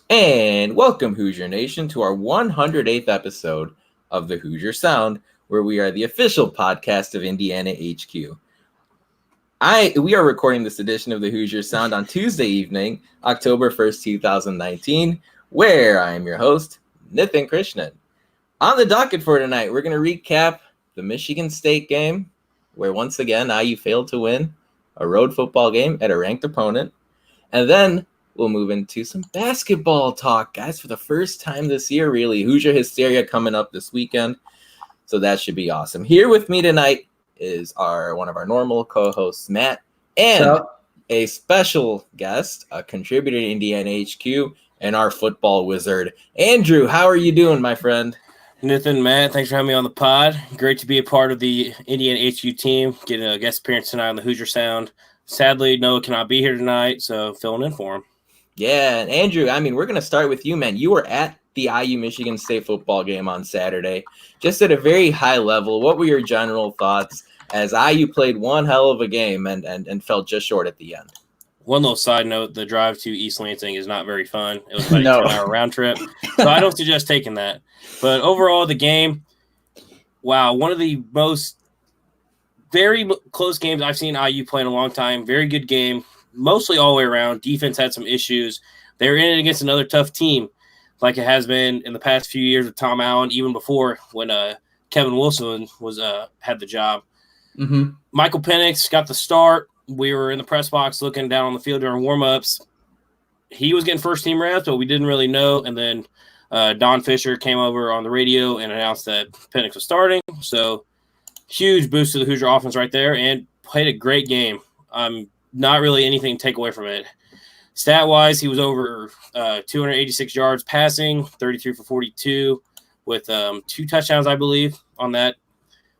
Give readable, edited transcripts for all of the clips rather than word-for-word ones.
And welcome, Hoosier Nation, to our 108th episode of the Hoosier Sound, where we are the official podcast of Indiana HQ. We are recording this edition of the Hoosier Sound on Tuesday evening, October 1st, 2019, where I am your host, Nithin Krishnan. On the docket for tonight, we're going to recap the Michigan State game, where once again IU failed to win a road football game at a ranked opponent. And then we'll move into some basketball talk, guys, for the first time this year, really. Hoosier Hysteria coming up this weekend, so that should be awesome. Here with me tonight is one of our normal co-hosts, Matt, and a special guest, a contributor to Indiana HQ, and our football wizard, Andrew. How are you doing, my friend? Nathan, Matt, thanks for having me on the pod. Great to be a part of the Indiana HQ team, getting a guest appearance tonight on the Hoosier Sound. Sadly, Noah cannot be here tonight, so filling in for him. Yeah, and Andrew, we're going to start with you, man. You were at the IU Michigan State football game on Saturday. Just at a very high level, what were your general thoughts as IU played one hell of a game and fell just short at the end? One little side note, the drive to East Lansing is not very fun. It was about a 10-hour round trip, so I don't suggest taking that. But overall, the game, wow, one of the most very close games I've seen IU play in a long time. Very good game. Mostly all the way around. Defense had some issues. They were in it against another tough team, like it has been in the past few years with Tom Allen, even before when Kevin Wilson was had the job. Mm-hmm. Michael Penix got the start. We were in the press box looking down on the field during warm-ups. He was getting first-team reps, but we didn't really know. And then Don Fisher came over on the radio and announced that Penix was starting. So huge boost to the Hoosier offense right there, and played a great game. Not really anything to take away from it. Stat-wise, he was over 286 yards passing, 33 for 42, with 2 touchdowns, I believe, on that.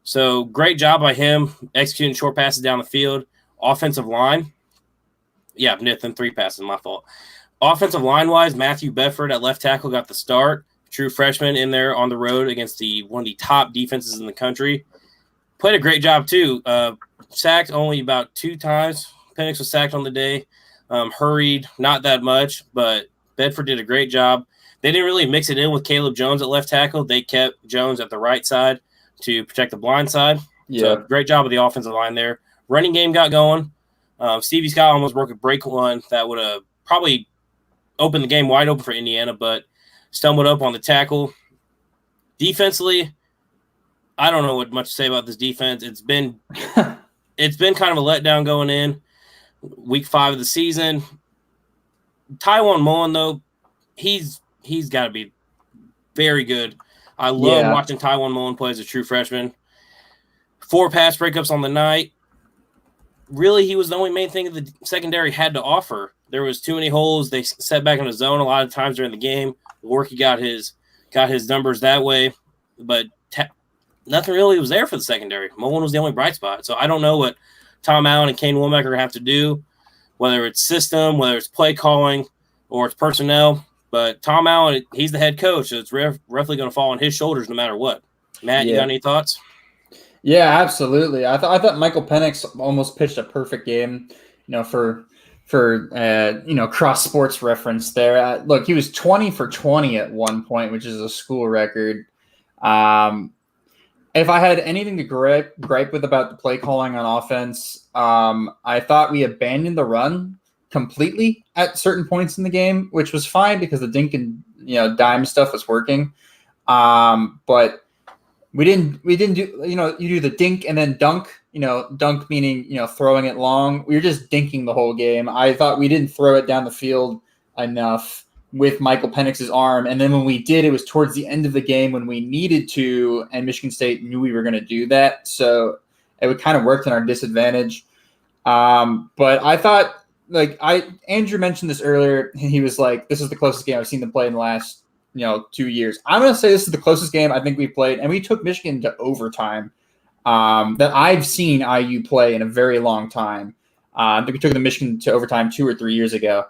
So great job by him executing short passes down the field. Offensive line, Nathan, 3 passes, my fault. Offensive line-wise, Matthew Bedford at left tackle got the start. True freshman in there on the road against one of the top defenses in the country. Played a great job, too. Sacked only about 2 times. Penix was sacked on the day. Hurried, not that much, but Bedford did a great job. They didn't really mix it in with Caleb Jones at left tackle. They kept Jones at the right side to protect the blind side. Yeah. So great job of the offensive line there. Running game got going. Stevie Scott almost broke a break one that would have probably opened the game wide open for Indiana, but stumbled up on the tackle. Defensively, I don't know what much to say about this defense. It's been kind of a letdown going in. Week 5 of the season. Tywan Mullen, though, he's got to be very good. I love watching Tywan Mullen play as a true freshman. 4 pass breakups on the night. Really, he was the only main thing the secondary had to offer. There was too many holes. They set back in the zone a lot of times during the game. Worky got his numbers that way, but nothing really was there for the secondary. Mullen was the only bright spot. So I don't know what Tom Allen and Kane Womack are going to have to do, whether it's system, whether it's play calling, or it's personnel. But Tom Allen, he's the head coach, so it's roughly going to fall on his shoulders no matter what. Matt, you got any thoughts? Yeah, absolutely. I thought Michael Penix almost pitched a perfect game, for cross sports reference there. Look, he was 20 for 20 at one point, which is a school record. If I had anything to gripe with about the play calling on offense, I thought we abandoned the run completely at certain points in the game, which was fine because the dink and dime stuff was working. But we didn't do, you do the dink and then dunk, dunk meaning, throwing it long. We were just dinking the whole game. I thought we didn't throw it down the field enough with Michael Penix's arm. And then when we did, it was towards the end of the game when we needed to, and Michigan State knew we were going to do that. So it would kind of worked in our disadvantage. But I thought, Andrew mentioned this earlier, and he was like, this is the closest game I've seen them play in the last 2 years. I'm going to say this is the closest game I think we've played, and we took Michigan to overtime that I've seen IU play in a very long time. I think we took the Michigan to overtime 2 or 3 years ago.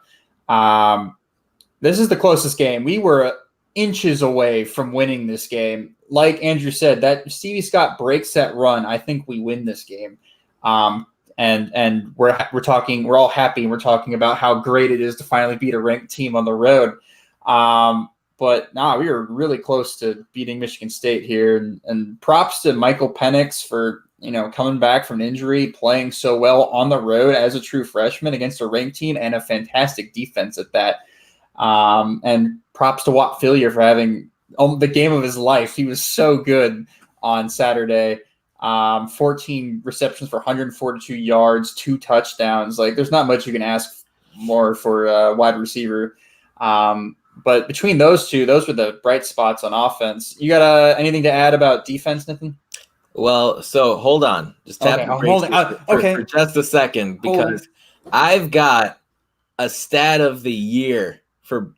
This is the closest game. We were inches away from winning this game. Like Andrew said, that Stevie Scott breaks that run, I think we win this game. And we're talking, we're all happy. We're talking about how great it is to finally beat a ranked team on the road. But we were really close to beating Michigan State here. And props to Michael Penix for, coming back from injury, playing so well on the road as a true freshman against a ranked team and a fantastic defense at that. And props to Whop Phillier for having the game of his life. He was so good on Saturday. 14 receptions for 142 yards, 2 touchdowns. Like, there's not much you can ask more for a wide receiver. But between those two, those were the bright spots on offense. You got anything to add about defense, Nathan? Well, so hold on. Just tap the brakes for just a second, because I've got a stat of the year for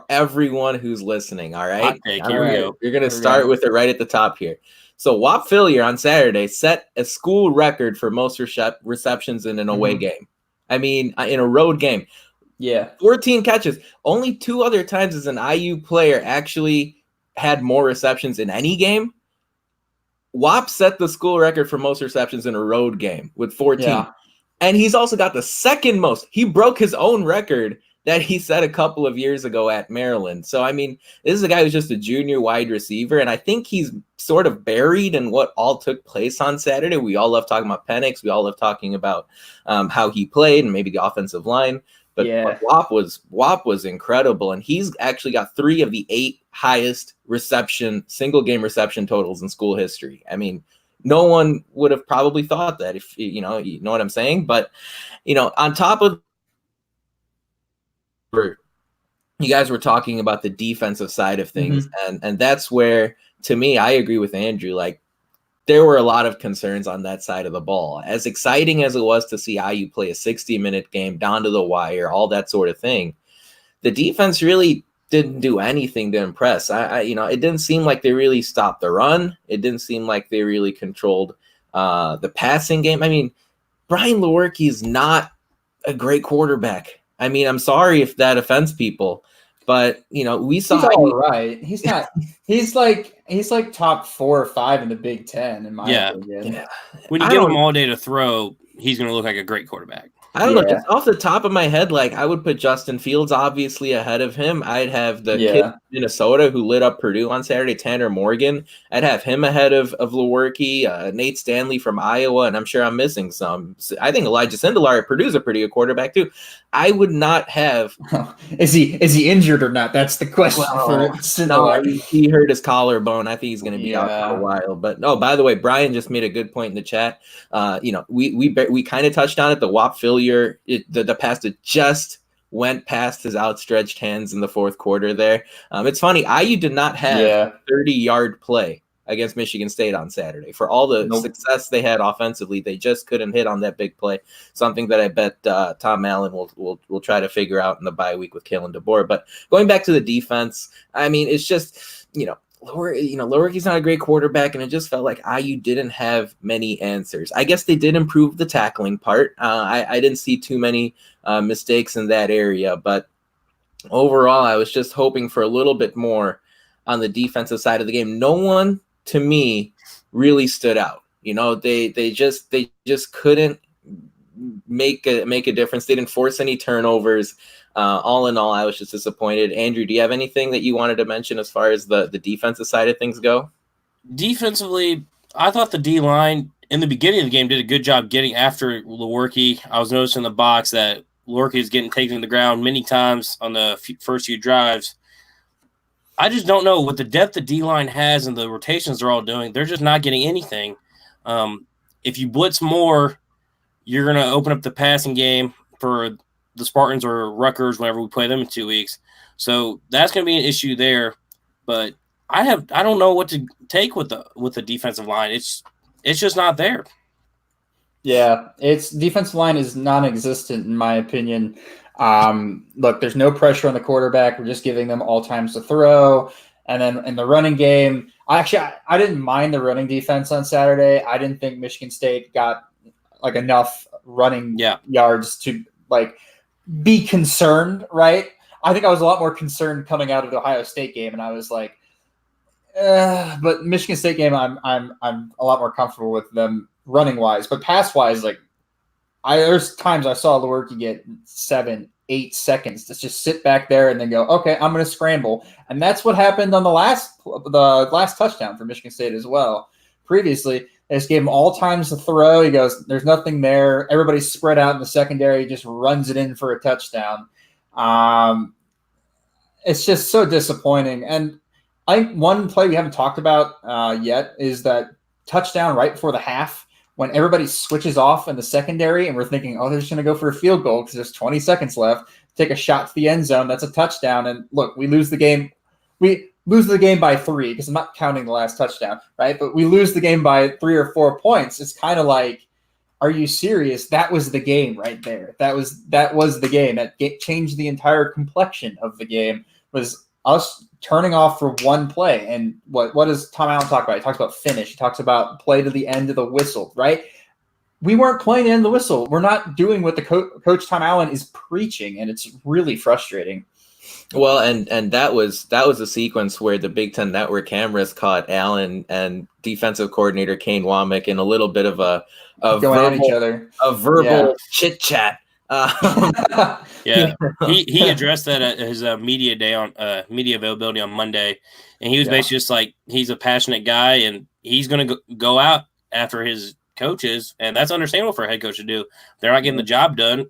everyone who's listening. All right. Okay, here we go. You're going to start with it right at the top here. So Whop Phillier on Saturday set a school record for most receptions in an away game. I mean, in a road game. Yeah. 14 catches. Only 2 other times as an IU player actually had more receptions in any game. Whop set the school record for most receptions in a road game with 14. Yeah. And he's also got the second most. He broke his own record that he set a couple of years ago at Maryland. So, I mean, this is a guy who's just a junior wide receiver, and I think he's sort of buried in what all took place on Saturday. We all love talking about Penix. We all love talking about how he played and maybe the offensive line. But Whop was incredible, and he's actually got 3 of the 8 highest single game reception totals in school history. I mean, no one would have probably thought that, if you know what I'm saying. But on top of, you guys were talking about the defensive side of things, and that's where, to me, I agree with Andrew. Like, there were a lot of concerns on that side of the ball. As exciting as it was to see IU play a 60-minute game down to the wire, all that sort of thing, the defense really didn't do anything to impress. It didn't seem like they really stopped the run. It didn't seem like they really controlled the passing game. I mean, Brian Lewerke is not a great quarterback. I mean, I'm sorry if that offends people, but we saw. He's all right. He's not. He's like top 4 or 5 in the Big Ten in my opinion. Yeah. When you give him all day to throw, he's going to look like a great quarterback. I don't know. Just off the top of my head, like, I would put Justin Fields obviously ahead of him. I'd have the kid in Minnesota who lit up Purdue on Saturday, Tanner Morgan. I'd have him ahead of Lewerke, Nate Stanley from Iowa, and I'm sure I'm missing some. I think Elijah Sindelar at Purdue's a pretty good quarterback too. I would not have. Is he injured or not? That's the question for Sindelar. No, he hurt his collarbone. I think he's going to be out for a while. But by the way, Brian just made a good point in the chat. We kind of touched on it. The Whop Phillier, the pass that just went past his outstretched hands in the fourth quarter there. It's funny. IU did not have a 30-yard play against Michigan State on Saturday. For all the success they had offensively, they just couldn't hit on that big play. Something that I bet Tom Allen will try to figure out in the bye week with Kalen DeBoer. But going back to the defense, I mean, it's just, Lewerke's not a great quarterback, and it just felt like IU didn't have many answers. I guess they did improve the tackling part. I didn't see too many mistakes in that area, but overall, I was just hoping for a little bit more on the defensive side of the game. No one, to me, really stood out. They just couldn't make a difference. They didn't force any turnovers. All in all, I was just disappointed. Andrew, do you have anything that you wanted to mention as far as the defensive side of things go? Defensively, I thought the D-line in the beginning of the game did a good job getting after Lewerke. I was noticing in the box that Lewerke is getting taken to the ground many times on the first few drives. I just don't know. With the depth the D-line has and the rotations they're all doing, they're just not getting anything. If you blitz more, you're going to open up the passing game for the Spartans or Rutgers whenever we play them in 2 weeks. So that's going to be an issue there. But I don't know what to take with the defensive line. It's just not there. Yeah, its defensive line is non-existent in my opinion. Look, there's no pressure on the quarterback. We're just giving them all times to throw. And then in the running game, I didn't mind the running defense on Saturday. I didn't think Michigan State got like enough running yards to like be concerned, right? I think I was a lot more concerned coming out of the Ohio State game, and I was like, but Michigan State game, I'm a lot more comfortable with them running wise, but pass wise, like there's times I saw Lewerke get 7, 8 seconds to just sit back there and then go, okay, I'm going to scramble. And that's what happened on the last touchdown for Michigan State as well. Previously, they just gave him all times to throw. He goes, there's nothing there. Everybody's spread out in the secondary. He just runs it in for a touchdown. It's just so disappointing. And I think one play we haven't talked about yet is that touchdown right before the half when everybody switches off in the secondary and we're thinking, oh, they're just going to go for a field goal because there's 20 seconds left, take a shot to the end zone. That's a touchdown. And look, we lose the game. We lose the game by 3 because I'm not counting the last touchdown, right? But we lose the game by 3 or 4 points. It's kind of like, are you serious? That was the game right there. That was the game. That changed the entire complexion of the game, was us turning off for one play. And what does Tom Allen talk about? He talks about finish. He talks about play to the end of the whistle, right? We weren't playing the end of the whistle. We're not doing what the coach Tom Allen is preaching, and it's really frustrating. Well, and that was a sequence where the Big Ten Network cameras caught Allen and defensive coordinator Kane Womack in a little bit of a verbal chit chat. Yeah, he addressed that at his media day on media availability on Monday, and he was basically just like, he's a passionate guy and he's going to go out after his coaches, and that's understandable for a head coach to do. If they're not getting the job done,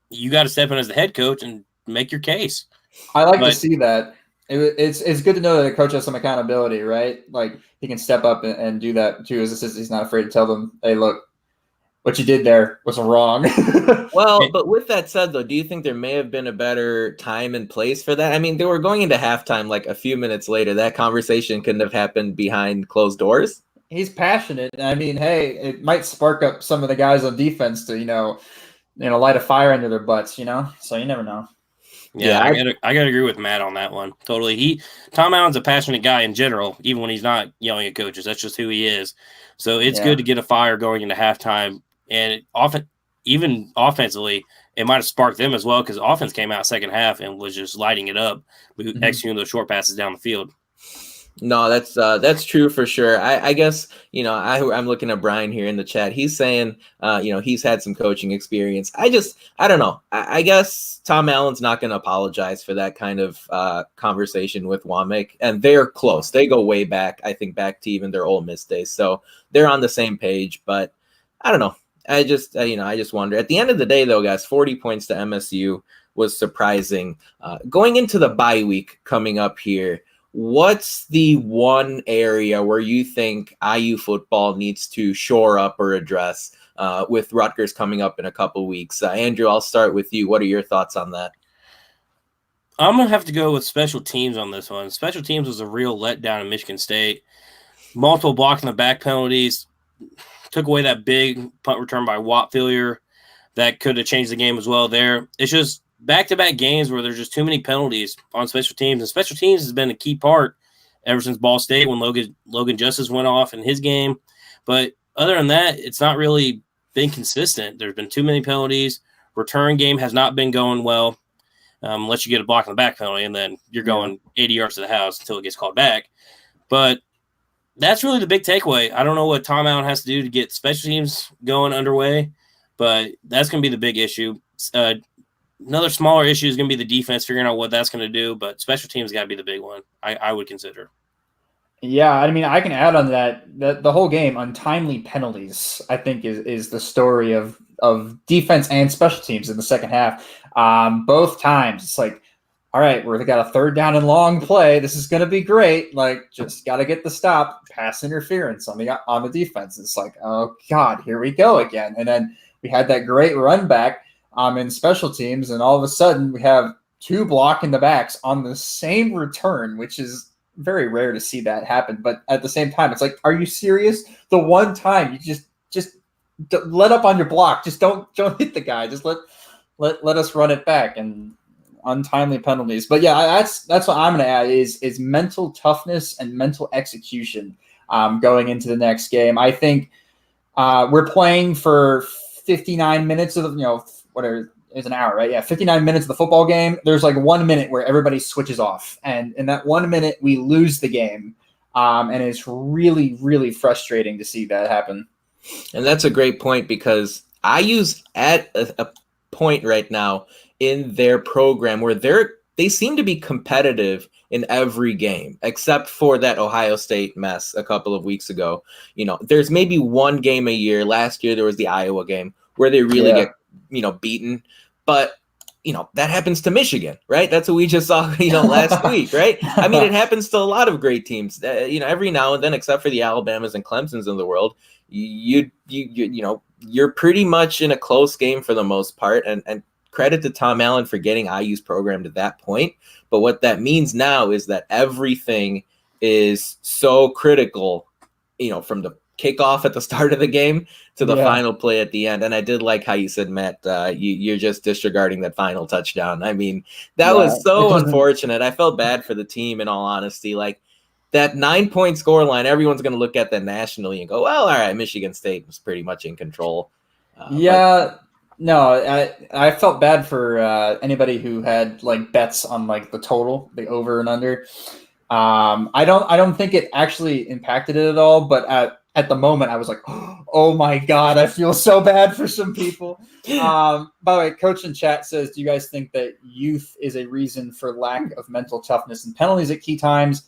you got to step in as the head coach and make your case. I like to see that. It's good to know that a coach has some accountability, right? Like he can step up and do that too. As he's not afraid to tell them, "Hey, look, what you did there was wrong." Well, but with that said, though, do you think there may have been a better time and place for that? I mean, they were going into halftime like a few minutes later. That conversation couldn't have happened behind closed doors. He's passionate. I mean, hey, it might spark up some of the guys on defense to light a fire under their butts. So you never know. Yeah, I gotta agree with Matt on that one. Totally. Tom Allen's a passionate guy in general, even when he's not yelling at coaches. That's just who he is. So it's good to get a fire going into halftime, and even offensively, it might have sparked them as well, because offense came out second half and was just lighting it up, executing those short passes down the field. No, that's true for sure. I guess, I'm looking at Brian here in the chat. He's saying, he's had some coaching experience. I don't know. I guess Tom Allen's not going to apologize for that kind of conversation with Womack, and they're close. They go way back, I think, back to even their Ole Miss days. So they're on the same page, but I don't know. I just wonder. At the end of the day, though, guys, 40 points to MSU was surprising. Going into the bye week coming up here, what's the one area where you think IU football needs to shore up or address with Rutgers coming up in a couple weeks? Andrew, I'll start with you. What are your thoughts on that? I'm going to have to go with special teams on this one. Special teams was a real letdown in Michigan State. Multiple blocking the back penalties. Took away that big punt return by Watt failure that could have changed the game as well there. It's just back-to-back games where there's just too many penalties on special teams, and special teams has been a key part ever since Ball State when Logan Justice went off in his game. But other than that, it's not really been consistent. There's been too many penalties. Return game has not been going well, unless you get a block in the back penalty, and then you're going 80 yards to the house until it gets called back. But that's really the big takeaway. I don't know what Tom Allen has to do to get special teams going underway, but that's going to be the big issue. Another smaller issue is going to be the defense, figuring out what that's going to do, but special teams got to be the big one, I would consider. Yeah, I mean, I can add on that the whole game, untimely penalties, I think, is the story of defense and special teams in the second half. Both times, it's like, all right, we've got a third down and long play. This is going to be great. Like, just got to get the stop, pass interference on the defense. It's like, oh, God, here we go again. And then we had that great run back in special teams, and all of a sudden we have 2 blocking the backs on the same return, which is very rare to see that happen. But at the same time, it's like, are you serious? The one time you just let up on your block, just don't hit the guy. Just let us run it back, and untimely penalties. But yeah, that's what I'm going to add is mental toughness and mental execution going into the next game. I think we're playing for 59 minutes of whatever is an hour, right? Yeah, 59 minutes of the football game. There's like 1 minute where everybody switches off, and in that 1 minute we lose the game, and it's really, really frustrating to see that happen. And that's a great point, because I use at a point right now in their program where they seem to be competitive in every game, except for that Ohio State mess a couple of weeks ago. There's maybe one game a year. Last year there was the Iowa game where they really get, beaten. But, that happens to Michigan, right? That's what we just saw, last week, right? I mean, it happens to a lot of great teams, every now and then, except for the Alabamas and Clemsons of the world. You're pretty much in a close game for the most part. And credit to Tom Allen for getting IU's program to that point. But what that means now is that everything is so critical, from the kickoff at the start of the game to the final play at the end. And I did like how you said, Matt, you're just disregarding that final touchdown. I mean, that was so unfortunate. I felt bad for the team, in all honesty. Like, that 9-point scoreline, everyone's going to look at that nationally and go, well, all right, Michigan State was pretty much in control. No, I felt bad for anybody who had like bets on like the total, the over and under. I don't think it actually impacted it at all, but at the moment I was like, oh my God, I feel so bad for some people. By the way, Coach in chat says, do you guys think that youth is a reason for lack of mental toughness and penalties at key times?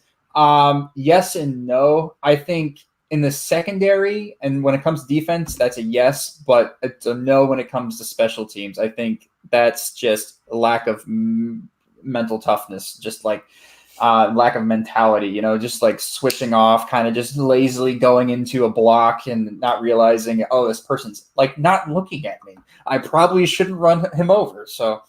Yes and no. I think in the secondary and when it comes to defense, that's a yes, but it's a no when it comes to special teams. I think that's just a lack of mental toughness, just like lack of mentality, just like switching off, kind of just lazily going into a block and not realizing, oh, this person's like not looking at me. I probably shouldn't run him over. So,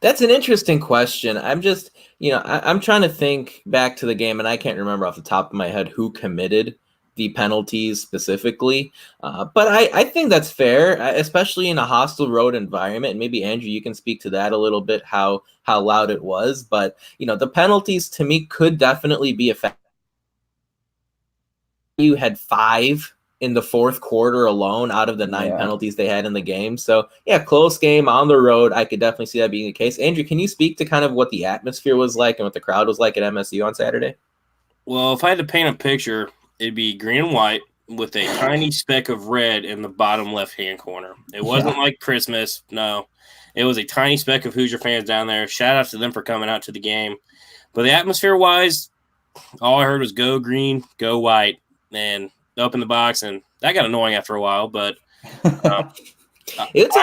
That's an interesting question. I'm just, I'm trying to think back to the game, and I can't remember off the top of my head who committed the penalties specifically. But I think that's fair, especially in a hostile road environment. And maybe, Andrew, you can speak to that a little bit, how loud it was. But, the penalties to me could definitely be effective. You had 5 in the fourth quarter alone out of the 9 penalties they had in the game. So, close game on the road. I could definitely see that being the case. Andrew, can you speak to kind of what the atmosphere was like and what the crowd was like at MSU on Saturday? Well, if I had to paint a picture, it'd be green and white with a tiny speck of red in the bottom left-hand corner. It wasn't like Christmas. No, it was a tiny speck of Hoosier fans down there. Shout out to them for coming out to the game. But the atmosphere-wise, all I heard was go green, go white, and up in the box, and that got annoying after a while. But it's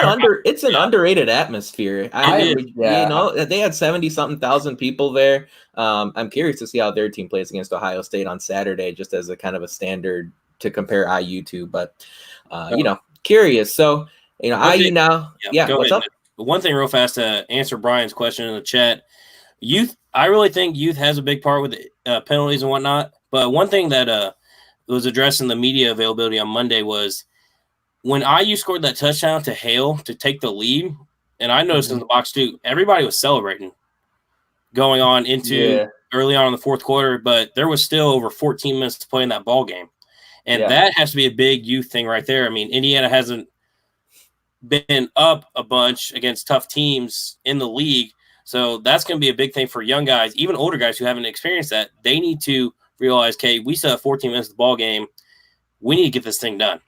an underrated atmosphere. They had 70-something thousand people there. I'm curious to see how their team plays against Ohio State on Saturday, just as a kind of a standard to compare IU to. But curious. So IU now. What's up? One thing real fast to answer Brian's question in the chat. Youth, I really think youth has a big part with penalties and whatnot. But one thing that was addressed in the media availability on Monday was when IU scored that touchdown to Hale to take the lead, and I noticed in the box too, everybody was celebrating going on into early on in the fourth quarter, but there was still over 14 minutes to play in that ball game. And that has to be a big youth thing right there. I mean, Indiana hasn't been up a bunch against tough teams in the league, so that's going to be a big thing for young guys, even older guys who haven't experienced that. They need to realize, okay, we still have 14 minutes of the ball game. We need to get this thing done.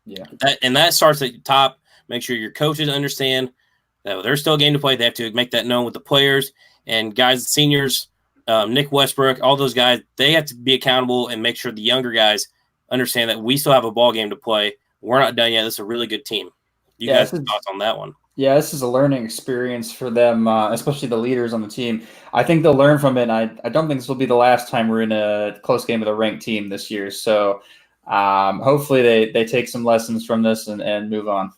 Yeah. That starts at the top. Make sure your coaches understand that there's still a game to play. They have to make that known with the players and guys, seniors, Nick Westbrook, all those guys. They have to be accountable and make sure the younger guys understand that we still have a ball game to play. We're not done yet. This is a really good team. You guys have thoughts on that one? Yeah, this is a learning experience for them, especially the leaders on the team. I think they'll learn from it. I don't think this will be the last time we're in a close game with a ranked team this year. So hopefully they take some lessons from this and move on.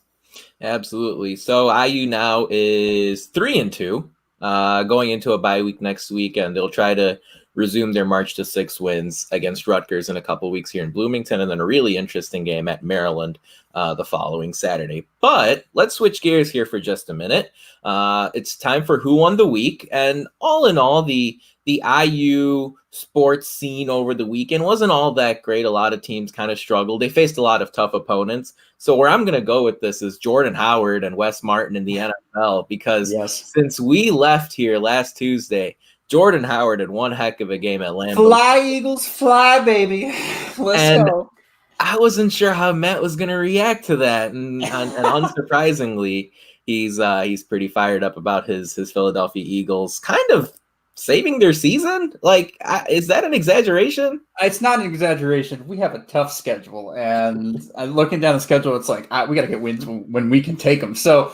Absolutely. So IU now is 3-2, going into a bye week next week, and they'll try to resume their march to 6 wins against Rutgers in a couple weeks here in Bloomington, and then a really interesting game at Maryland the following Saturday. But let's switch gears here for just a minute. It's time for Who Won the Week, and all in all, the IU sports scene over the weekend wasn't all that great. A lot of teams kind of struggled. They faced a lot of tough opponents. So where I'm going to go with this is Jordan Howard and Wes Martin in the NFL, because since we left here last Tuesday, Jordan Howard had one heck of a game at Lambeau. Fly, Eagles, fly, baby. Let's go. I wasn't sure how Matt was going to react to that. And unsurprisingly, he's pretty fired up about his Philadelphia Eagles kind of saving their season. Like, is that an exaggeration? It's not an exaggeration. We have a tough schedule, and looking down the schedule, it's like we got to get wins when we can take them. So,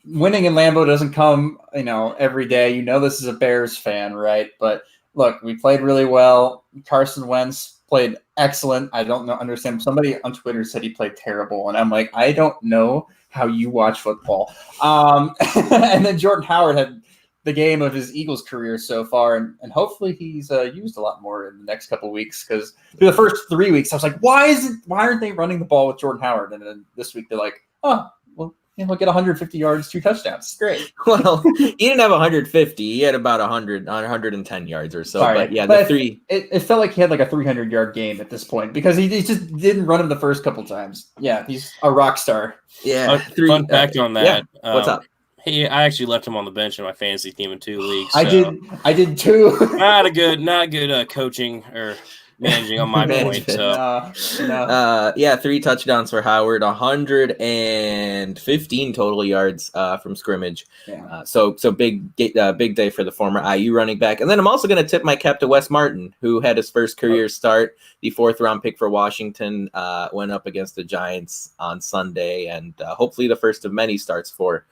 winning in Lambeau doesn't come, every day. This is a Bears fan, right? But look, we played really well. Carson Wentz played excellent. I don't understand. Somebody on Twitter said he played terrible, and I'm like, I don't know how you watch football. And then Jordan Howard had the game of his Eagles career so far, and hopefully he's used a lot more in the next couple of weeks, because through the first 3 weeks I was like, why aren't they running the ball with Jordan Howard? And then this week they're like, oh, well, he'll get 150 yards, 2 touchdowns. Great. Well, he didn't have 150. He had about 110 yards or so. Sorry, but yeah, but it felt like he had like a 300-yard game at this point, because he just didn't run him the first couple times. Yeah, he's a rock star. Yeah. Fun fact on that. Yeah. What's up? I actually left him on the bench in my fantasy team in 2 leagues. So. I did too. not good coaching or managing on my point. So no. 3 touchdowns for Howard, 115 total yards from scrimmage. Yeah. So big day for the former IU running back. And then I'm also going to tip my cap to Wes Martin, who had his first career start. The 4th round pick for Washington went up against the Giants on Sunday, and hopefully the first of many starts for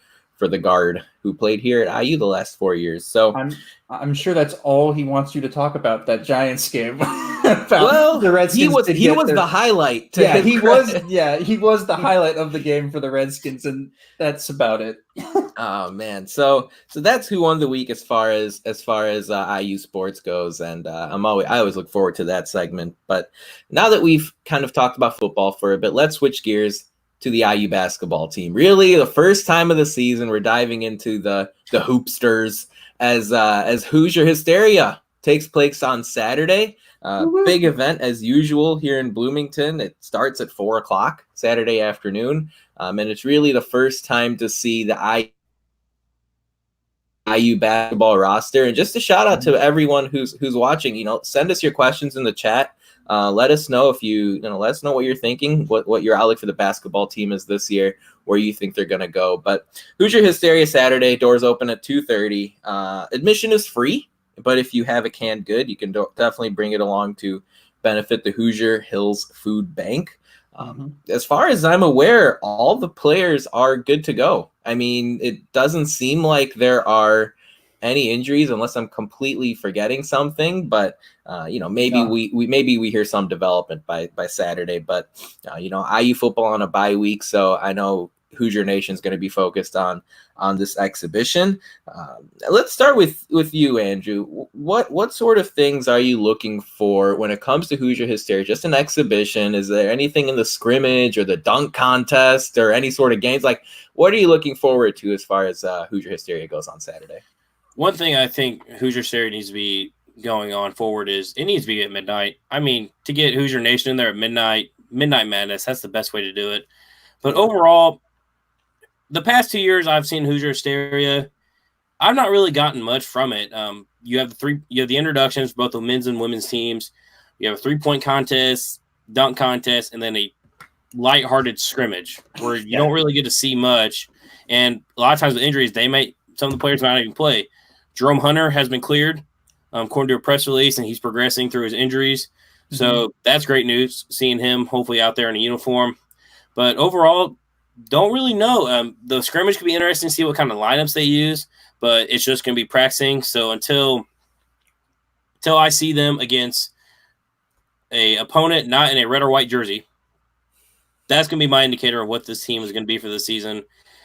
the guard who played here at IU the last 4 years. So I'm sure that's all he wants you to talk about, that Giants game. Well, the Redskins. He was the highlight. He was the highlight of the game for the Redskins, and that's about it. Oh man, so that's who won the week as far as IU sports goes, and I always look forward to that segment. But now that we've kind of talked about football for a bit, let's switch gears to the IU basketball team. Really, the first time of the season, we're diving into the Hoopsters as Hoosier Hysteria takes place on Saturday. Big event as usual here in Bloomington. It starts at 4:00 Saturday afternoon, and it's really the first time to see the IU basketball roster. And just a shout out to everyone who's watching. Send us your questions in the chat. Let us know if let us know what you're thinking, what your outlook for the basketball team is this year, where you think they're going to go. But Hoosier Hysteria Saturday, doors open at 2:30. Admission is free, but if you have a canned good, you can definitely bring it along to benefit the Hoosier Hills Food Bank. As far as I'm aware, all the players are good to go. I mean, it doesn't seem like there are any injuries, unless I'm completely forgetting something. But maybe we hear some development by Saturday. But IU football on a bye week, so I know Hoosier Nation is going to be focused on this exhibition. Let's start with you, Andrew. What sort of things are you looking for when it comes to Hoosier Hysteria? Just an exhibition? Is there anything in the scrimmage or the dunk contest or any sort of games? Like, what are you looking forward to as far as Hoosier Hysteria goes on Saturday? One thing I think Hoosier Hysteria needs to be going on forward is it needs to be at midnight. I mean, to get Hoosier Nation in there at midnight madness, that's the best way to do it. But overall, the past 2 years I've seen Hoosier Hysteria, I've not really gotten much from it. You have the introductions, both the men's and women's teams. You have a 3-point contest, dunk contest, and then a lighthearted scrimmage where you don't really get to see much. And a lot of times with injuries, some of the players might not even play. Jerome Hunter has been cleared, according to a press release, and he's progressing through his injuries. So that's great news, seeing him hopefully out there in a uniform. But overall, don't really know. The scrimmage could be interesting to see what kind of lineups they use, but it's just going to be practicing. So until I see them against a opponent not in a red or white jersey, that's going to be my indicator of what this team is going to be for the season.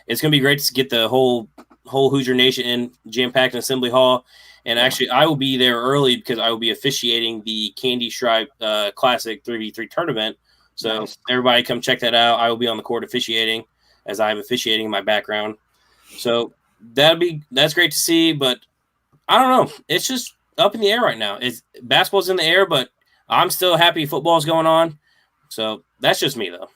It's going to be great to get the whole Hoosier Nation in, jam-packed in Assembly Hall. And actually, I will be there early because I will be officiating the Candy Stripe Classic 3v3 tournament. So everybody come check that out. I will be on the court officiating, as I'm officiating in my background. So that's great to see, but I don't know. It's just up in the air right now. Basketball's in the air, but I'm still happy football's going on. So that's just me, though.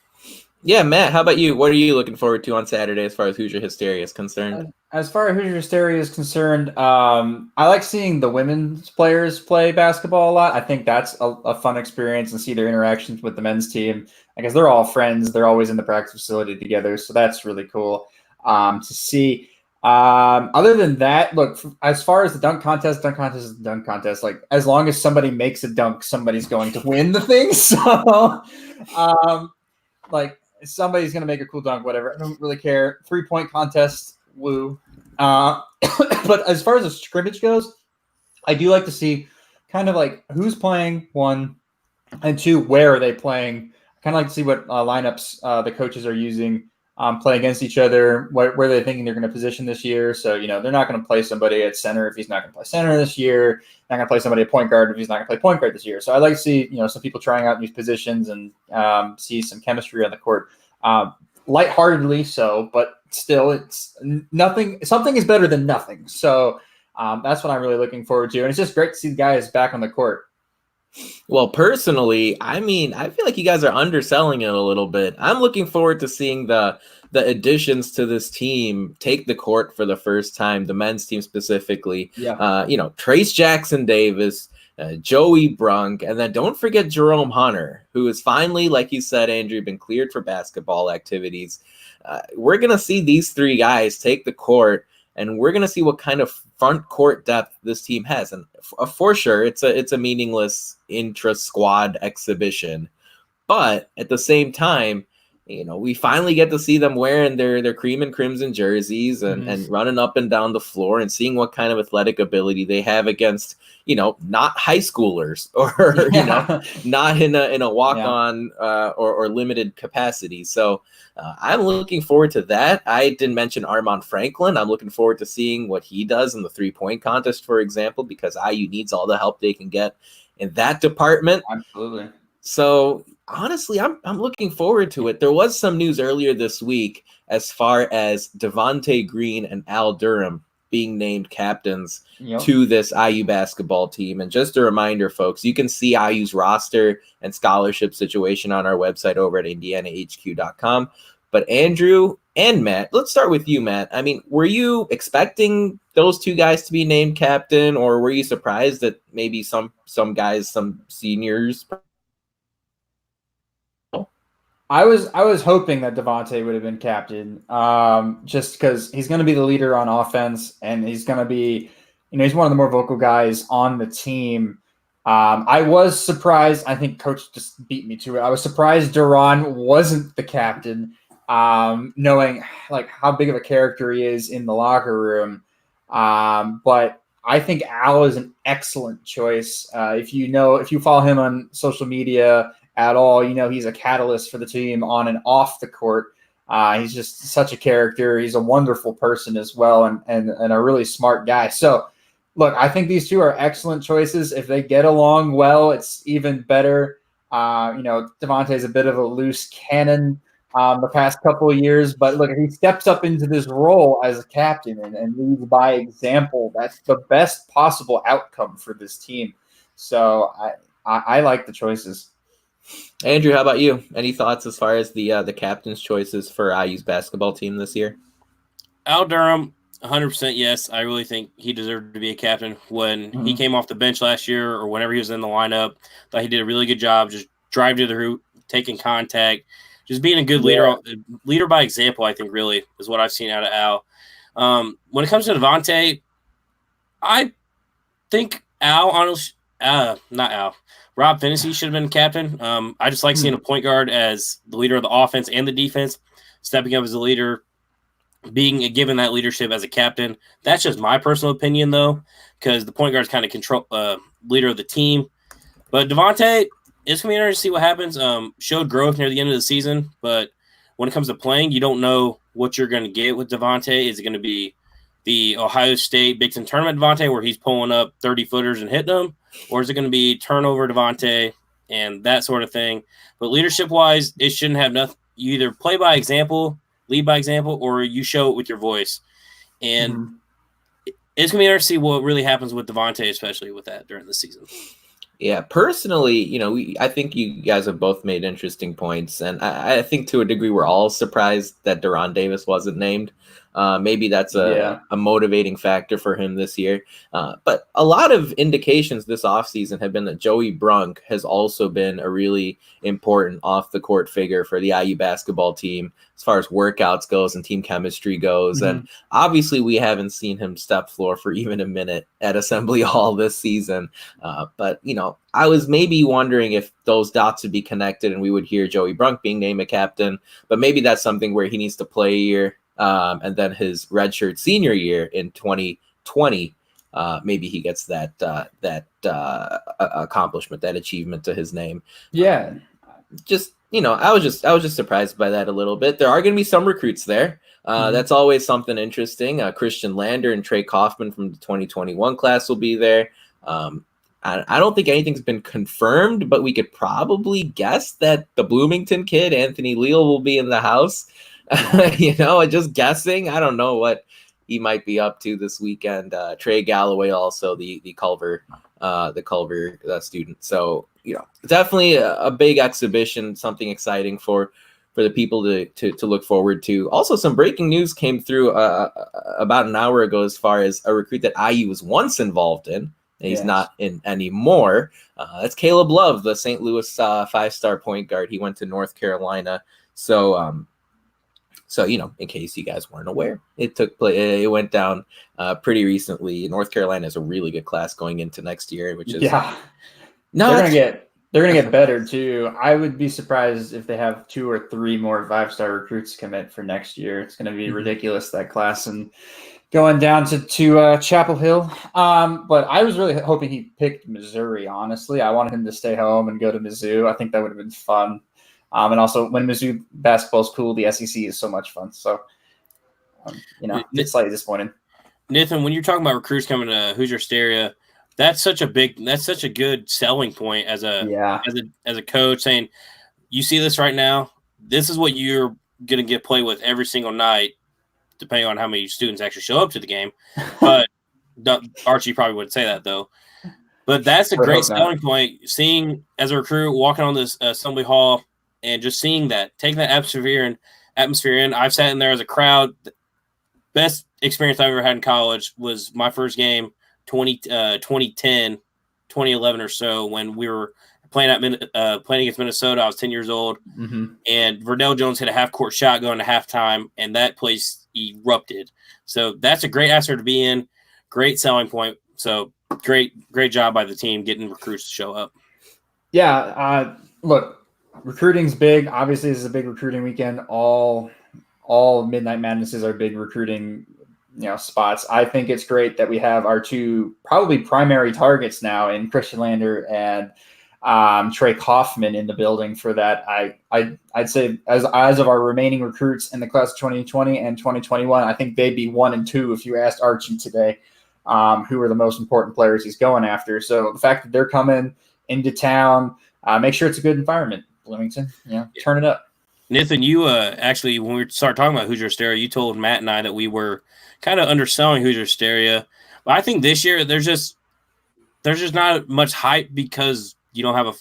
Yeah, Matt, how about you? What are you looking forward to on Saturday as far as Hoosier Hysteria is concerned? As far as Hoosier Hysteria is concerned, I like seeing the women's players play basketball a lot. I think that's a fun experience, and see their interactions with the men's team. I guess they're all friends. They're always in the practice facility together, so that's really cool. to see. Other than that, look, as far as the dunk contest is the dunk contest. Like, as long as somebody makes a dunk, somebody's going to win the thing. So, like, somebody's going to make a cool dunk, whatever. I don't really care. 3-point contest, woo. But as far as the scrimmage goes, I do like to see kind of like who's playing, 1, and 2, where are they playing. I kind of like to see what lineups the coaches are using, play against each other, where they're thinking they're going to position this year. So, they're not going to play somebody at center if he's not going to play center this year. Not going to play somebody at point guard if he's not going to play point guard this year. So I like to see, some people trying out these positions and see some chemistry on the court. Lightheartedly so, but still, it's nothing. Something is better than nothing. So that's what I'm really looking forward to. And it's just great to see the guys back on the court. Well, personally, I feel like you guys are underselling it a little bit. I'm looking forward to seeing the additions to this team take the court for the first time, the men's team specifically. Yeah. Trace Jackson Davis, Joey Brunk, and then don't forget Jerome Hunter, who is finally, like you said, Andrew, been cleared for basketball activities. We're going to see these 3 guys take the court, and we're going to see what kind of front court depth this team has. And for sure, it's a meaningless intra-squad exhibition. But at the same time, we finally get to see them wearing their cream and crimson jerseys and running up and down the floor and seeing what kind of athletic ability they have against, not high schoolers or, not in a walk-on or limited capacity. So I'm looking forward to that. I didn't mention Armand Franklin. I'm looking forward to seeing what he does in the 3-point contest, for example, because IU needs all the help they can get in that department. Absolutely. So honestly, I'm looking forward to it. There was some news earlier this week as far as Devontae Green and Al Durham being named captains to this IU basketball team. And just a reminder, folks, you can see IU's roster and scholarship situation on our website over at indianahq.com. But Andrew and Matt, let's start with you, Matt. I mean, were you expecting those 2 guys to be named captain, or were you surprised that maybe some guys, some seniors? I was hoping that Devontae would have been captain, just because he's going to be the leader on offense, and he's going to be, he's one of the more vocal guys on the team. I was surprised. I think Coach just beat me to it. I was surprised Duran wasn't the captain, knowing like how big of a character he is in the locker room. But I think Al is an excellent choice. If you follow him on social media at all, he's a catalyst for the team on and off the court. He's just such a character. He's a wonderful person as well, and a really smart guy. So look, I think these 2 are excellent choices. If they get along well, it's even better. Devontae's a bit of a loose cannon the past couple of years, but look, if he steps up into this role as a captain and leads by example, that's the best possible outcome for this team. So I like the choices. Andrew, how about you? Any thoughts as far as the captain's choices for IU's basketball team this year? Al Durham, 100% yes. I really think he deserved to be a captain. When he came off the bench last year or whenever he was in the lineup, thought he did a really good job just driving to the hoop, taking contact, just being a good leader by example, I think really is what I've seen out of Al. When it comes to Devontae, I think Rob Finney should have been captain. I just like seeing a point guard as the leader of the offense and the defense, stepping up as a leader, being given that leadership as a captain. That's just my personal opinion, though, because the point guard is kind of leader of the team. But Devontae, it's going to be interesting to see what happens. Showed growth near the end of the season, but when it comes to playing, you don't know what you're going to get with Devontae. Is it going to be the Ohio State Big Ten Tournament Devontae where he's pulling up 30-footers and hitting them? Or is it going to be turnover Devontae and that sort of thing? But leadership-wise, it shouldn't have nothing. You either play by example, lead by example, or you show it with your voice. And it's going to be interesting to see what really happens with Devontae, especially with that during the season. Yeah, personally, I think you guys have both made interesting points. And I think to a degree we're all surprised that Deron Davis wasn't named. Maybe that's a motivating factor for him this year. But a lot of indications this offseason have been that Joey Brunk has also been a really important off-the-court figure for the IU basketball team as far as workouts goes and team chemistry goes. Mm-hmm. And obviously we haven't seen him step floor for even a minute at Assembly Hall this season. But, I was maybe wondering if those dots would be connected and we would hear Joey Brunk being named a captain. But maybe that's something where he needs to play a year. And then his redshirt senior year in 2020, maybe he gets that accomplishment, that achievement to his name. Yeah. I was just surprised by that a little bit. There are going to be some recruits there. That's always something interesting. Christian Lander and Trey Kaufman from the 2021 class will be there. I don't think anything's been confirmed, but we could probably guess that the Bloomington kid, Anthony Leal, will be in the house. Just guessing. I don't know what he might be up to this weekend. Trey Galloway, also the Culver student. So definitely a big exhibition, something exciting for the people to look forward to. Also, some breaking news came through about an hour ago as far as a recruit that IU was once involved in. And he's not in anymore. That's Caleb Love, the St. Louis 5-star point guard. He went to North Carolina. So, in case you guys weren't aware, it went down pretty recently. North Carolina is a really good class going into next year, which is they're gonna get better too. I would be surprised if they have 2 or 3 more 5-star recruits commit for next year. It's gonna be ridiculous, that class, and going down to Chapel Hill. But I was really hoping he picked Missouri, honestly. I wanted him to stay home and go to Mizzou. I think that would have been fun. And also, when Mizzou basketball is cool, the SEC is so much fun. So, it's slightly disappointing. Nathan, when you're talking about recruits coming to Hoosier Hysteria, that's such a good selling point as a coach, saying, you see this right now, this is what you're going to get played with every single night, depending on how many students actually show up to the game. But Archie probably wouldn't say that, though. But that's a great selling point, seeing as a recruit walking on this Assembly Hall and just seeing that, taking that atmosphere in. I've sat in there as a crowd. The best experience I've ever had in college was my first game, 2010, 2011 or so, when we were playing against Minnesota. I was 10 years old, and Verdell Jones hit a half-court shot going to halftime, and that place erupted. So that's a great atmosphere to be in, great selling point. So great job by the team getting recruits to show up. Yeah, look, recruiting's big. Obviously, this is a big recruiting weekend. All Midnight Madnesses are big recruiting spots. I think it's great that we have our 2 probably primary targets now in Christian Lander and Trey Kaufman in the building for that. I'd say as of our remaining recruits in the class of 2020 and 2021, I think they'd be 1 and 2 if you asked Archie today who are the most important players he's going after. So the fact that they're coming into town, make sure it's a good environment. Bloomington, turn it up. Nathan, you actually, when we started talking about Hoosier Hysteria, you told Matt and I that we were kind of underselling Hoosier Hysteria. But I think this year there's just not much hype because you don't have a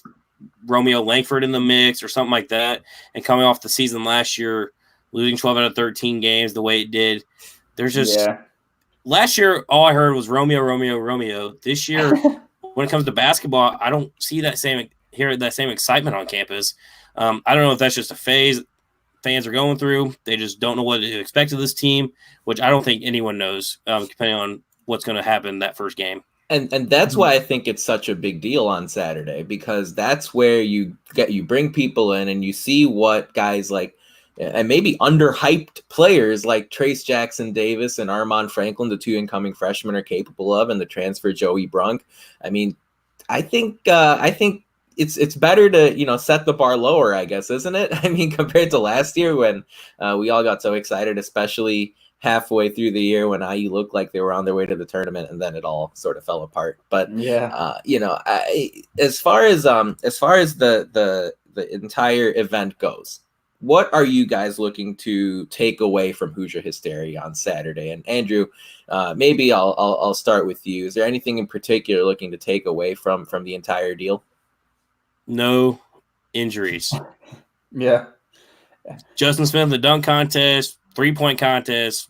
Romeo Langford in the mix or something like that. And coming off the season last year, losing 12 out of 13 games the way it did, there's just last year all I heard was Romeo. This year, when it comes to basketball, I don't see that same excitement on campus. I don't know if that's just a phase fans are going through. They just don't know what to expect of this team, which I don't think anyone knows, depending on what's going to happen that first game. And that's why I think it's such a big deal on Saturday, because that's where you bring people in and you see what guys like, and maybe underhyped players like Trace Jackson Davis and Armand Franklin, the 2 incoming freshmen, are capable of, and the transfer Joey Brunk. I mean, I think it's better to set the bar lower, I guess, isn't it? I mean, compared to last year when we all got so excited, especially halfway through the year when IU looked like they were on their way to the tournament, and then it all sort of fell apart. But as far as the entire event goes, what are you guys looking to take away from Hoosier Hysteria on Saturday? And Andrew, maybe I'll start with you. Is there anything in particular looking to take away from the entire deal? No injuries. Yeah. Justin Smith, the dunk contest, 3-point contest,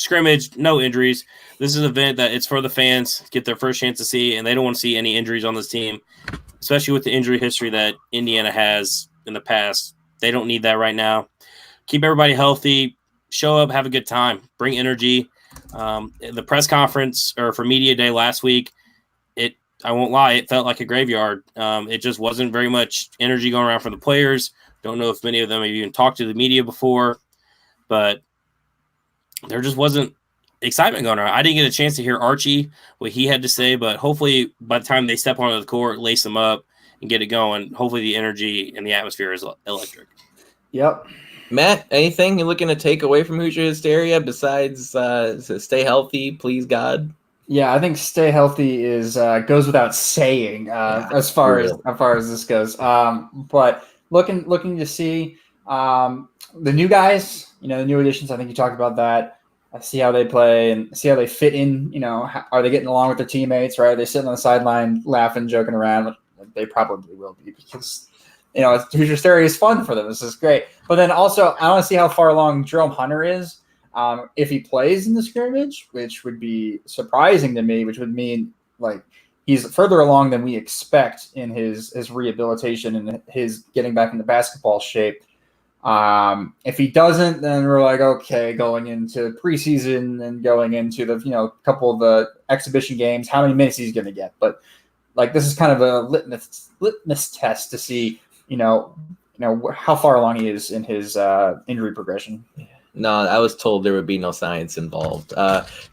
scrimmage, no injuries. This is an event that it's for the fans, get their first chance to see, and they don't want to see any injuries on this team, especially with the injury history that Indiana has in the past. They don't need that right now. Keep everybody healthy, show up, have a good time, bring energy. The press conference or for media day last week, I won't lie, it felt like a graveyard. It just wasn't very much energy going around from the players. Don't know if many of them have even talked to the media before, but there just wasn't excitement going around. I didn't get a chance to hear Archie, what he had to say, but hopefully by the time they step onto the court, lace them up, and get it going, hopefully the energy and the atmosphere is electric. Yep. Matt, anything you're looking to take away from Hoosier Hysteria besides stay healthy, please God? Yeah, I think stay healthy is goes without saying as far as this goes. But looking to see the new guys, the new additions. I think you talked about that. I see how they play and see how they fit in. Are they getting along with their teammates? Right? Are they sitting on the sideline laughing, joking around? They probably will be because Hoosier Hysteria is fun for them. This is great. But then also, I want to see how far along Jerome Hunter is. If he plays in the scrimmage, which would be surprising to me, which would mean like he's further along than we expect in his rehabilitation and his getting back into basketball shape. If he doesn't, then we're like, okay, going into preseason and going into the couple of the exhibition games, how many minutes he's going to get. But like this is kind of a litmus test to see how far along he is in his injury progression. No, I was told there would be no science involved.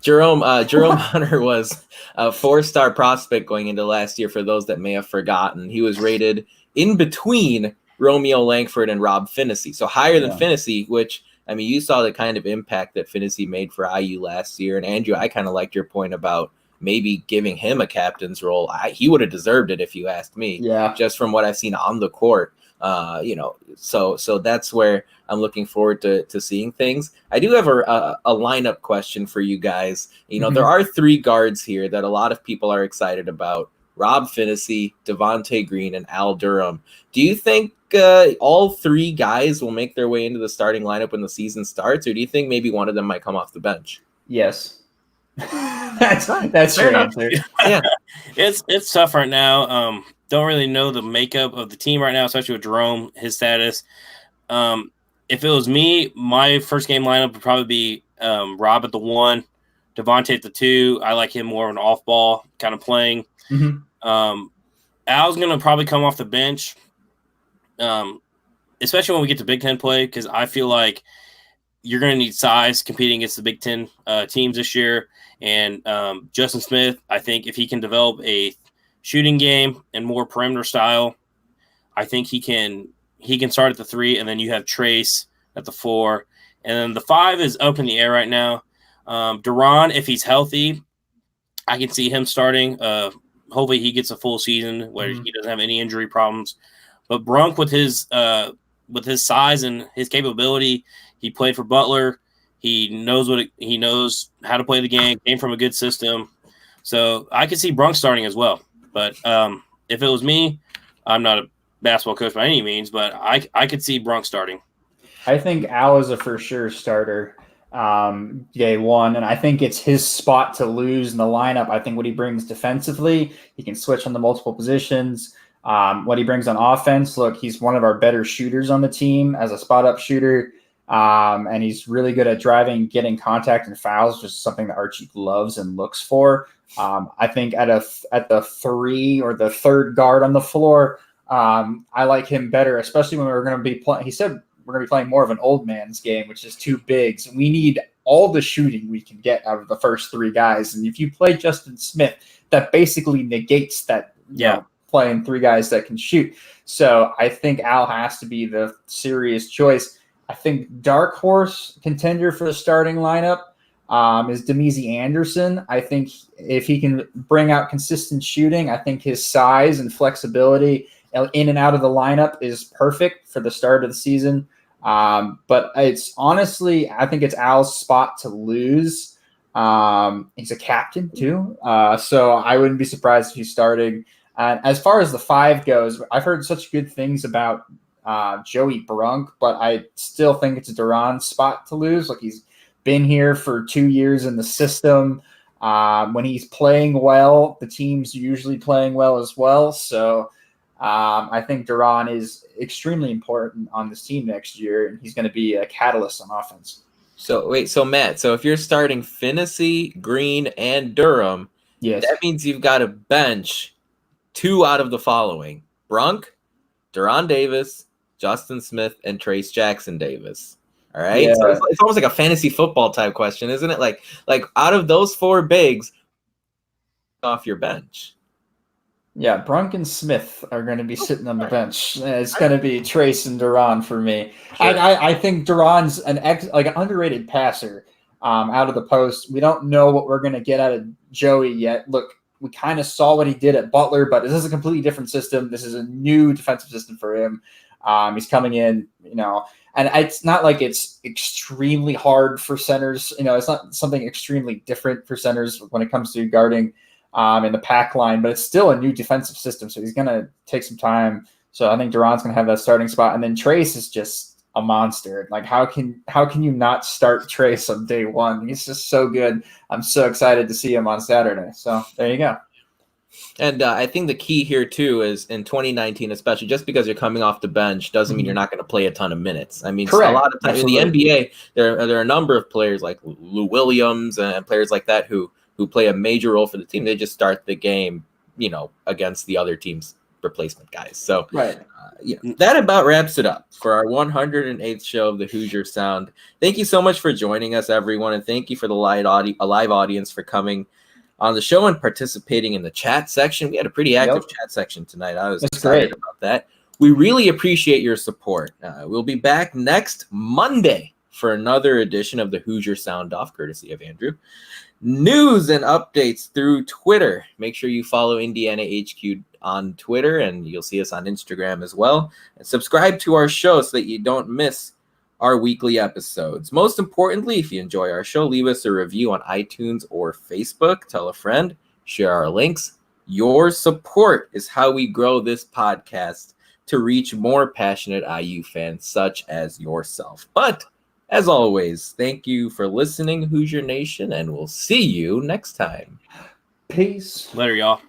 Jerome Hunter was a 4-star prospect going into last year. For those that may have forgotten, he was rated in between Romeo Langford and Rob Finney, so higher than Finney. Which you saw the kind of impact that Finney made for IU last year. And Andrew, I kind of liked your point about maybe giving him a captain's role. He would have deserved it if you asked me. Yeah, just from what I've seen on the court. So that's where I'm looking forward to seeing things. I do have a lineup question for you guys. There are 3 guards here that a lot of people are excited about: Rob Finney, Devontae Green, and Al Durham. Do you think all 3 guys will make their way into the starting lineup when the season starts, or do you think maybe one of them might come off the bench? Yes. That's your answer. Yeah, it's tough right now. Don't really know the makeup of the team right now, especially with Jerome, his status. If it was me, my first game lineup would probably be Rob at the 1, Devontae at the 2. I like him more of an off-ball kind of playing. Al's going to probably come off the bench, especially when we get to Big Ten play, because I feel like you're going to need size competing against the Big Ten teams this year. And Justin Smith, I think if he can develop a shooting game and more perimeter style, I think he can start at the 3, and then you have Trace at the 4, and then the 5 is up in the air right now. Duran, if he's healthy, I can see him starting. Hopefully he gets a full season where he doesn't have any injury problems. But Brunk, with his size and his capability, he played for Butler. He knows he knows how to play the game. Came from a good system, so I could see Brunk starting as well. But if it was me, I'm not a basketball coach by any means, but I could see Brunk starting. I think Al is a for sure starter day 1, and I think it's his spot to lose in the lineup. I think what he brings defensively, he can switch on the multiple positions. What he brings on offense, look, he's one of our better shooters on the team as a spot-up shooter, and he's really good at driving, getting contact and fouls, just something that Archie loves and looks for. I think at the 3 or the 3rd guard on the floor, I like him better, especially when we're going to be playing. He said we're going to be playing more of an old man's game, which is 2 bigs. And we need all the shooting we can get out of the first 3 guys. And if you play Justin Smith, that basically negates that, playing 3 guys that can shoot. So I think Al has to be the serious choice. I think dark horse contender for the starting lineup is Demezy Anderson. I think if he can bring out consistent shooting, I think his size and flexibility in and out of the lineup is perfect for the start of the season. But it's honestly, I think it's Al's spot to lose. He's a captain too. So I wouldn't be surprised if he's starting. As far as the 5 goes, I've heard such good things about Joey Brunk, but I still think it's a Duran spot to lose. Like, he's been here for 2 years in the system. When he's playing well, the team's usually playing well as well. So I think Duran is extremely important on this team next year, and he's going to be a catalyst on offense. So Matt, so if you're starting Finney, Green, and Durham, yes, that means you've got to bench 2 out of the following: Brunk, Duran Davis, Justin Smith, and Trace Jackson Davis. All right. Yeah. So it's almost like a fantasy football type question, isn't it? Like out of those 4 bigs off your bench. Yeah, Brunk and Smith are going to be sitting on the bench. It's going to be Trace and Duran for me. Sure. I think Duran's an underrated passer out of the post. We don't know what we're going to get out of Joey yet. Look, we kind of saw what he did at Butler, but this is a completely different system. This is a new defensive system for him. He's coming in, and it's not like it's extremely hard for centers. It's not something extremely different for centers when it comes to guarding in the pack line, but it's still a new defensive system. So he's going to take some time. So I think Duran's going to have that starting spot. And then Trace is just a monster. Like how can you not start Trace on day one? He's just so good. I'm so excited to see him on Saturday. So there you go. And I think the key here too is in 2019, especially just because you're coming off the bench doesn't mean you're not going to play a ton of minutes. I mean, correct. A lot of times in the NBA, there are a number of players like Lou Williams and players like that who play a major role for the team. They just start the game, against the other team's replacement guys. So right. That about wraps it up for our 108th show of the Hoosier Sound. Thank you so much for joining us, everyone. And thank you for the live audience for coming on the show and participating in the chat section. We had a pretty active chat section tonight. I was excited about that. We really appreciate your support. We'll be back next Monday for another edition of the Hoosier Sound Off, courtesy of Andrew. News and updates through Twitter. Make sure you follow Indiana HQ on Twitter, and you'll see us on Instagram as well. And subscribe to our show so that you don't miss our weekly episodes. Most importantly, if you enjoy our show, leave us a review on iTunes or Facebook. Tell a friend. Share our links. Your support is how we grow this podcast to reach more passionate IU fans such as yourself. But as always, thank you for listening, Hoosier Nation, and we'll see you next time. Peace. Later, y'all.